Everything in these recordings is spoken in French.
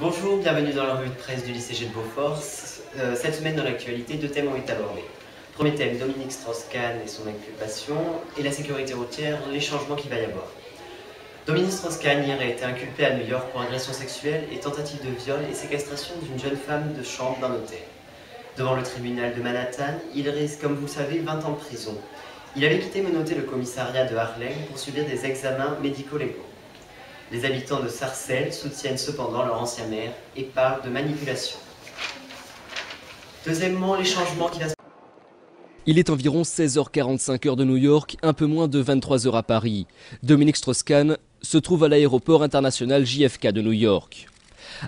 Bonjour, bienvenue dans la revue de presse du lycée G de Beaufort. Cette semaine dans l'actualité, deux thèmes ont été abordés. Premier thème, Dominique Strauss-Kahn et son inculpation, et la sécurité routière, les changements qu'il va y avoir. Dominique Strauss-Kahn hier a été inculpé à New York pour agression sexuelle et tentative de viol et séquestration d'une jeune femme de chambre d'un hôtel. Devant le tribunal de Manhattan, il risque, comme vous le savez, 20 ans de prison. Il avait quitté menotté le commissariat de Harlem pour subir des examens médico-légaux. Les habitants de Sarcelles soutiennent cependant leur ancien maire et parlent de manipulation. Deuxièmement, les changements qui va se... Il est environ 16h45 heure de New York, un peu moins de 23h à Paris. Dominique Strauss-Kahn se trouve à l'aéroport international JFK de New York.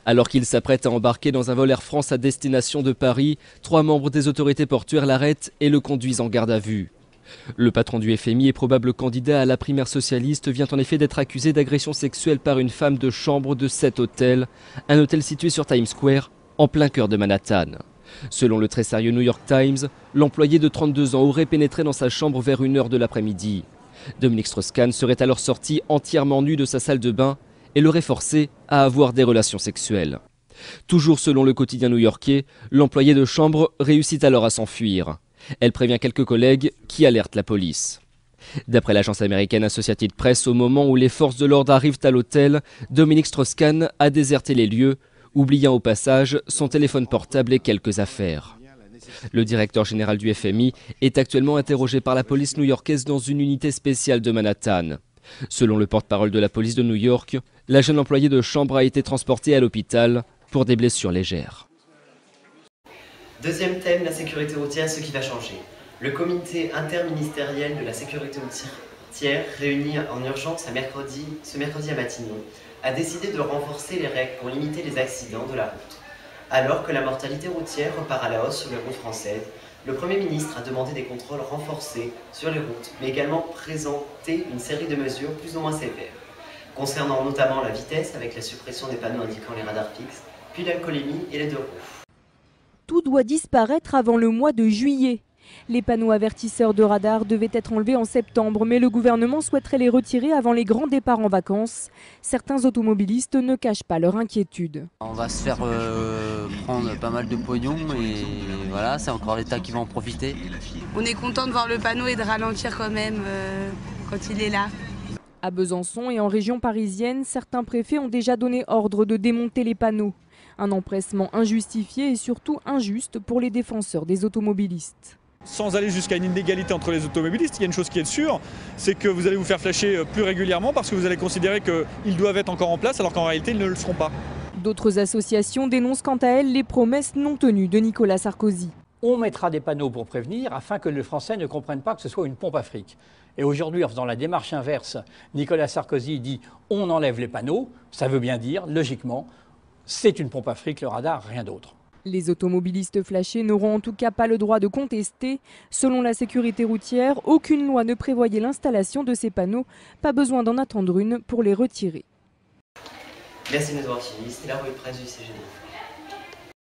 Alors qu'il s'apprête à embarquer dans un vol Air France à destination de Paris, 3 membres des autorités portuaires l'arrêtent et le conduisent en garde à vue. Le patron du FMI et probable candidat à la primaire socialiste vient en effet d'être accusé d'agression sexuelle par une femme de chambre de cet hôtel, un hôtel situé sur Times Square, en plein cœur de Manhattan. Selon le très sérieux New York Times, l'employé de 32 ans aurait pénétré dans sa chambre vers 1h de l'après-midi. Dominique Strauss-Kahn serait alors sorti entièrement nu de sa salle de bain et l'aurait forcé à avoir des relations sexuelles. Toujours selon le quotidien new-yorkais, l'employé de chambre réussit alors à s'enfuir. Elle prévient quelques collègues qui alertent la police. D'après l'agence américaine Associated Press, au moment où les forces de l'ordre arrivent à l'hôtel, Dominique Strauss-Kahn a déserté les lieux, oubliant au passage son téléphone portable et quelques affaires. Le directeur général du FMI est actuellement interrogé par la police new-yorkaise dans une unité spéciale de Manhattan. Selon le porte-parole de la police de New York, la jeune employée de chambre a été transportée à l'hôpital pour des blessures légères. Deuxième thème, la sécurité routière, ce qui va changer. Le comité interministériel de la sécurité routière, réuni en urgence ce mercredi à Matignon, a décidé de renforcer les règles pour limiter les accidents de la route. Alors que la mortalité routière repart à la hausse sur les routes françaises, le Premier ministre a demandé des contrôles renforcés sur les routes, mais également présenté une série de mesures plus ou moins sévères, concernant notamment la vitesse avec la suppression des panneaux indiquant les radars fixes, puis l'alcoolémie et les deux roues. Tout doit disparaître avant le mois de juillet. Les panneaux avertisseurs de radar devaient être enlevés en septembre, mais le gouvernement souhaiterait les retirer avant les grands départs en vacances. Certains automobilistes ne cachent pas leur inquiétude. On va se faire prendre pas mal de pognon et voilà, c'est encore l'État qui va en profiter. On est content de voir le panneau et de ralentir quand même quand il est là. À Besançon et en région parisienne, certains préfets ont déjà donné ordre de démonter les panneaux. Un empressement injustifié et surtout injuste pour les défenseurs des automobilistes. Sans aller jusqu'à une inégalité entre les automobilistes, il y a une chose qui est sûre, c'est que vous allez vous faire flasher plus régulièrement parce que vous allez considérer qu'ils doivent être encore en place alors qu'en réalité ils ne le seront pas. D'autres associations dénoncent quant à elles les promesses non tenues de Nicolas Sarkozy. On mettra des panneaux pour prévenir afin que les Français ne comprennent pas que ce soit une pompe à fric. Et aujourd'hui, en faisant la démarche inverse, Nicolas Sarkozy dit on enlève les panneaux, ça veut bien dire, logiquement, c'est une pompe à fric, le radar, rien d'autre. Les automobilistes flashés n'auront en tout cas pas le droit de contester. Selon la sécurité routière, aucune loi ne prévoyait l'installation de ces panneaux. Pas besoin d'en attendre une pour les retirer. Merci de nous avoir suivis, c'était la revue de presse du CGD.